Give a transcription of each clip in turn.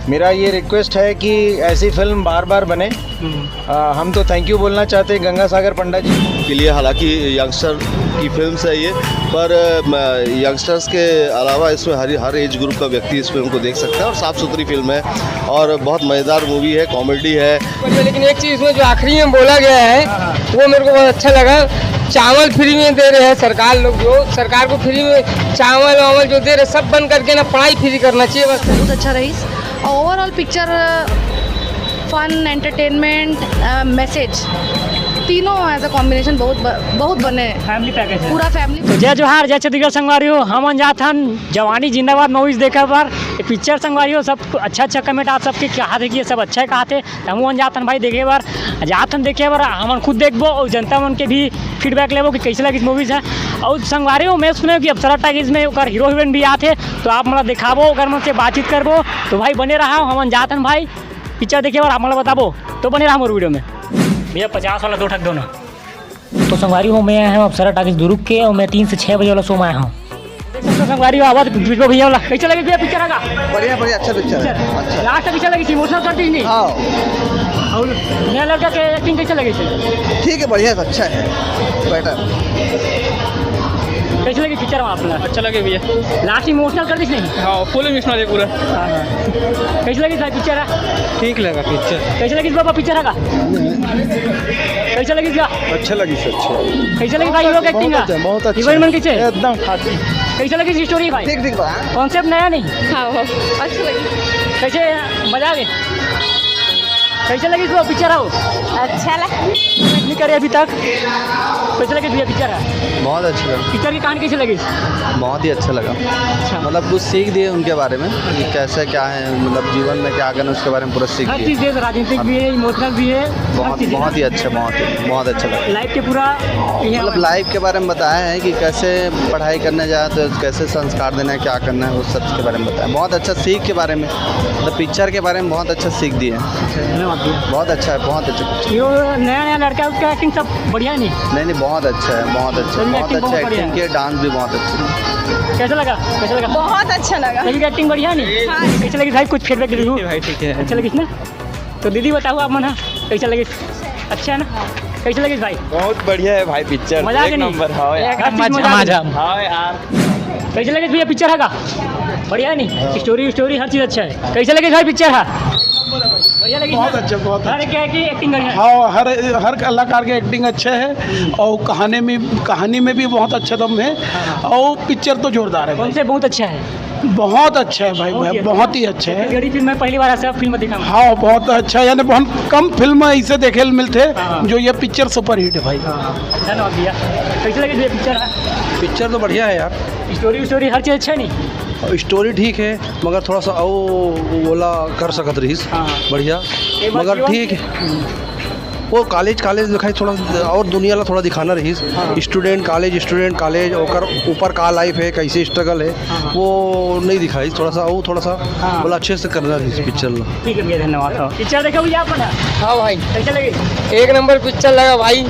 मेरा ये रिक्वेस्ट है कि ऐसी फिल्म बार बार बने। हम तो थैंक यू बोलना चाहते हैं गंगा सागर पंडा जी के लिए। हालांकि यंगस्टर की फिल्म है ये, पर यंगस्टर्स के अलावा इसमें हर एज ग्रुप का व्यक्ति इस फिल्म को देख सकता है और साफ़ सुथरी फिल्म है और बहुत मज़ेदार मूवी है, कॉमेडी है। लेकिन एक चीज़ इसमें जो आखिरी में बोला गया है वो मेरे को बहुत अच्छा लगा। चावल फ्री में दे रहे हैं सरकार लोग, जो सरकार को फ्री में चावल वावल जो दे रहे सब बंद करके ना पढ़ाई फ्री करना चाहिए बस। बहुत अच्छा रही। Overall picture fun, entertainment, message तीनों एज अ कॉम्बिनेशन बहुत बने। फैमिली पैकेज है पूरा फैमिली। तो जय जोहार, जय छत्तीसगढ़ संगवारियों, हम अंजात हन जवानी जिंदाबाद मूवीज देखा पर पिक्चर संगवारियों सब अच्छा कमेंट आप सबके क्या थे कि सब अच्छा कहा थे। हम अंजात हन भाई देखे बार जात हन देखे बार हम खुद देखबो और जनता मन के भी फीडबैक लेबो कि कैसे लगी मूवीज है। और संगवारियों मैं सुने कि अप्सरा टाइगर्स में हीरो हीरोइन भी आते तो आप मतलब दिखाबो अगर मन से बातचीत करबो तो भाई बने रहा हम अंजात हन भाई पिक्चर देखे बार आप मतलब बताबो तो बने रहा हमारे वीडियो में। भैया 50 वाला 2 ठक दोनों। तो संगवारी हूँ मैं आया हूँ अप्सरा टाइगर्स दुर्ग के और मैं 3 से 6 बजे वाला शो में आया हूँ। देख सकते हो संगवारी आवाज भैया वाला कैसे लगे भैया पिक्चर आगा? बढ़िया अच्छा पिक्चर है। अच्छा लास्ट पिक्चर लगी थी इमोशनल करती नहीं। हाँ और नया लड़का के एक्टिंग कैसे लगी थी? ठीक है, बढ़िया अच्छा है, बेटर। कैसे लगी पिक्चर वहाँ अपना? अच्छा लगे भैया। लास्ट इमोशनल कर दी नहीं? हाँ फुल इमोशनल है पूरा। कैसे लगी था पिक्चर? ठीक लगा पिक्चर। कैसे लगी बाबा पिक्चर आगा? कैसे लगी क्या? अच्छा लगी सर। कैसे लगी भाई लोग एक्टिंग का? बहुत अच्छा हीरोइन मन कैसे? एकदम खाती। कैसे लगी स्टोरी भाई? ठीक कॉन्सेप्ट नया नहीं? हाँ अच्छा लगी। कैसे मजा आ गया? कैसे लगी इसको पिक्चर आओ? अच्छा लगा। नहीं करे अभी तक। कैसे लगी भैया पिक्चर है? बहुत अच्छा लगा। पिक्चर की कहानी कैसे लगी? बहुत ही अच्छा लगा। अच्छा मतलब कुछ सीख दिए उनके बारे में कि कैसे क्या है, मतलब जीवन में क्या करना उसके बारे में पूरा सीख हर दिए। चीज़ है, राजनीतिक भी है, इमोशनल भी है। बहुत ही अच्छा, बहुत अच्छा लगा। लाइफ के पूरा मतलब लाइफ के बारे में बताया है कि कैसे पढ़ाई करने जाए तो कैसे संस्कार देना है, क्या करना है, उस सब के बारे में बताया। बहुत अच्छा सीख के बारे में, मतलब पिक्चर के बारे में बहुत अच्छा सीख दिए। बहुत अच्छा है, बहुत अच्छा पिक्चर। यो नया लड़का है उसका एक्टिंग सब बढ़िया नहीं? नहीं बहुत अच्छा है, बहुत अच्छा एक्टिंग किया, डांस भी बहुत अच्छा है। कैसा लगा? बहुत अच्छा लगा। सभी एक्टिंग बढ़िया नहीं? कैसे लगी भाई? कुछ फीडबैक दे दो भाई। ठीक है अच्छा लगी ना? तो दीदी बताओ आप मन कैसा लगी? अच्छा है ना? कैसे लगी भाई? बहुत बढ़िया है भाई पिक्चर। मजा आ गया नहीं? नंबर। हाँ यार हाँ यार। कैसे लगी भैया पिक्चर है? बढ़िया नहीं? स्टोरी हर चीज़ अच्छा है। कैसे लगी भाई पिक्चर है? बढ़िया लगी? बहुत अच्छा, बहुत हर क्या है कि एक्टिंग बढ़िया है। हाँ, हर कलाकार के एक्टिंग अच्छे है और कहानी में भी बहुत अच्छा दम है और पिक्चर तो जोरदार है भाई। कौन से बहुत अच्छा है? बहुत अच्छा है भाई, बहुत ही अच्छा है। गड़ी फिल्म मैं पहली बार ऐसा फिल्म देखा हूँ। हाँ बहुत अच्छा है, यानी बहुत कम फिल्म ऐसे देखे मिलते जो ये पिक्चर सुपर हिट है भाई। धन्यवाद भैया। कैसे लगी भैया पिक्चर है? पिक्चर तो बढ़िया है यार। स्टोरी हर चीज़ अच्छा नहीं? स्टोरी ठीक है मगर थोड़ा सा ओला कर सकत रहीस। बढ़िया मगर ठीक है। वो कॉलेज दिखाई थोड़ा और दुनिया ला थोड़ा दिखाना रहीस। स्टूडेंट कॉलेज और ऊपर का लाइफ है, कैसे स्ट्रगल है, वो नहीं दिखाई। थोड़ा सा बोला अच्छे से करना रहीस पिक्चर ला। ठीक है भैया, धन्यवाद। पिक्चर देखा भैया आपने? हाँ भाई कैसे लगी? एक नंबर पिक्चर लगा भाई।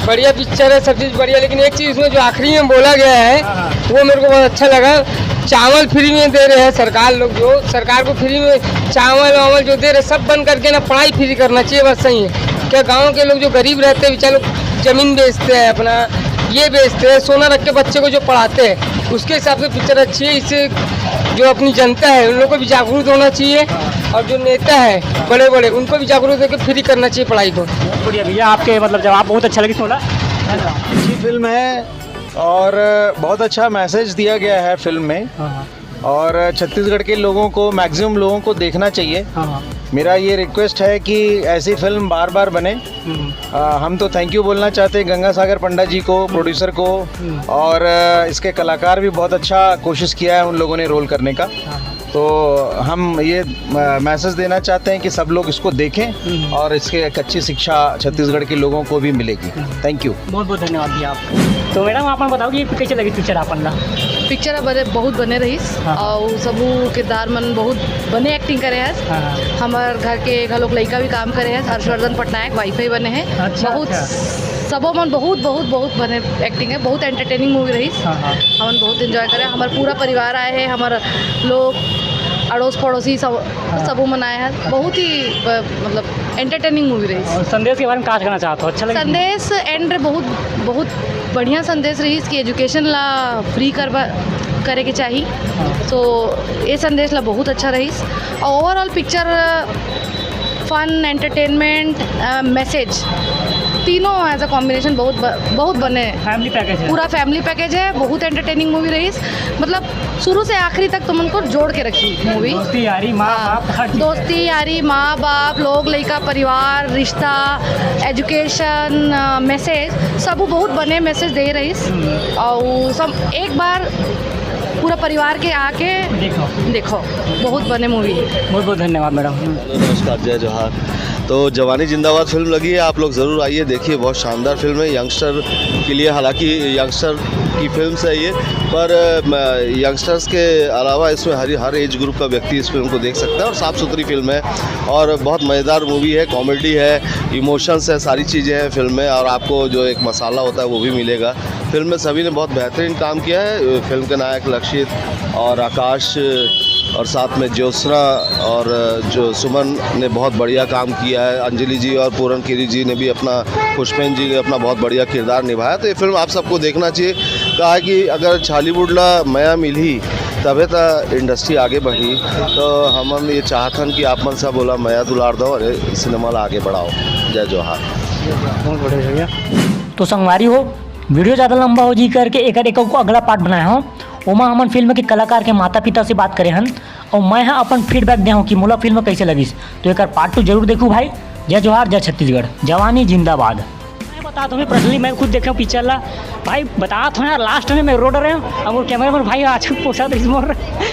बढ़िया पिक्चर है, सब चीज़ बढ़िया। लेकिन एक चीज़ इसमें जो आखिरी में बोला गया है वो मेरे को बहुत अच्छा लगा। चावल फ्री में दे रहे हैं सरकार लोग, जो सरकार को फ्री में चावल वावल जो दे रहे सब बंद करके ना पढ़ाई फ्री करना चाहिए बस। सही है क्या? गांव के लोग जो गरीब रहते हैं बेचारे लोग जमीन बेचते हैं, अपना ये बेचते हैं, सोना रख के बच्चे को जो पढ़ाते हैं, उसके हिसाब से पिक्चर अच्छी है। इससे जो अपनी जनता है उन लोगों को भी जागरूक होना चाहिए और जो नेता है बड़े उनको भी जागरूक होकर फ्री करना चाहिए पढ़ाई को। बढ़िया भैया, आपके मतलब जवाब बहुत अच्छा लगी। सोला अच्छी फिल्म है और बहुत अच्छा मैसेज दिया गया है फिल्म में और छत्तीसगढ़ के लोगों को, मैक्सिमम लोगों को देखना चाहिए। मेरा ये रिक्वेस्ट है कि ऐसी फिल्म बार बार बने। हम तो थैंक यू बोलना चाहते हैं गंगा सागर पंडा जी को, प्रोड्यूसर को, और इसके कलाकार भी बहुत अच्छा कोशिश किया है उन लोगों ने रोल करने का। तो हम ये मैसेज देना चाहते हैं कि सब लोग इसको देखें और इसके एक अच्छी शिक्षा छत्तीसगढ़ के लोगों को भी मिलेगी। थैंक यू, बहुत बहुत धन्यवाद भैया आपका। तो मैडम आप बताओ कि कैसे लगी पिक्चर आपन ला? पिक्चर बहुत बने रहीस और सबू किरदार मन बहुत बने एक्टिंग करे हैं। हमारे घर के लोग लड़का भी काम करे हैं। हर्षवर्धन पटनायक वाईफाई बने हैं। बहुत सबो मन बहुत बने एक्टिंग है। बहुत एंटरटेनिंग मूवी रही। हम बहुत एंजॉय करे। हमारे पूरा परिवार आए हैं। हमारे लोग अड़ोस पड़ोसी सबू मनाए हैं। बहुत ही मतलब एंटरटेनिंग मूवी रही। और संदेश के बारे में क्या कहना चाहते हो? अच्छा लगे संदेश एंड बहुत बहुत बढ़िया संदेश रही कि एजुकेशन ला फ्री करे के चाहिए। तो ये संदेश ला बहुत अच्छा रही। Overall picture fun entertainment message तीनों एज अ कॉम्बिनेशन बहुत बने। फैमिली पैकेज है, पूरा फैमिली पैकेज है। बहुत एंटरटेनिंग मूवी रही। मतलब शुरू से आखिरी तक तुम उनको जोड़ के रखी मूवी। दोस्ती यारी माँ बाप हर चीज़ है। दोस्ती यारी माँ बाप लोग लड़का परिवार रिश्ता एजुकेशन मैसेज सब बहुत बने मैसेज दे रही। और सब एक बार पूरा परिवार के आके देखो बहुत बने मूवी। बहुत बहुत धन्यवाद मैडम। नमस्कार, जय जोहार। तो जवानी जिंदाबाद फिल्म लगी है, आप लोग ज़रूर आइए देखिए। बहुत शानदार फिल्म है यंगस्टर के लिए। हालांकि यंगस्टर की फिल्म है ये, पर यंगस्टर्स के अलावा इसमें हर एज ग्रुप का व्यक्ति इस फिल्म को देख सकता है। और साफ़ सुथरी फिल्म है और बहुत मज़ेदार मूवी है। कॉमेडी है, इमोशंस है, सारी चीज़ें हैं फिल्म में। और आपको जो एक मसाला होता है वो भी मिलेगा। फिल्म में सभी ने बहुत बेहतरीन काम किया है। फिल्म के नायक लक्षित और आकाश और साथ में ज्योत्सना और जो सुमन ने बहुत बढ़िया काम किया है। अंजलि जी और पूरन कीरी जी ने भी पुष्पेन जी ने अपना बहुत बढ़िया किरदार निभाया। तो ये फिल्म आप सबको देखना चाहिए। कहा कि अगर छालीवुड ला मया मिली तबे तो इंडस्ट्री आगे बढ़ी। तो हम ये चाहतन कि आप मन सा बोला मया दुलार दो और सिनेमा ला आगे बढ़ाओ। जय जोहार। बहुत बढ़िया भैया। तो संगवारी हो वीडियो ज़्यादा लंबा हो जी करके एक को अगला पार्ट बनाया हो। ओमा हमन फिल्म के कलाकार के माता पिता से बात करे हन और मैं अपन फीडबैक दे हूँ कि मोला फिल्म कैसे लगिस। तो एक पार्ट 2 जरूर देखूँ भाई। जय जोहार, जय छत्तीसगढ़, जवानी जिंदाबाद। मैं बता दूँ पर्सनली मैं खुद देखा पिक्चर ला भाई। बता तो यार लास्ट में मैं रो रहे हूँ और कैमरा मैन भाई आज पोसा मोर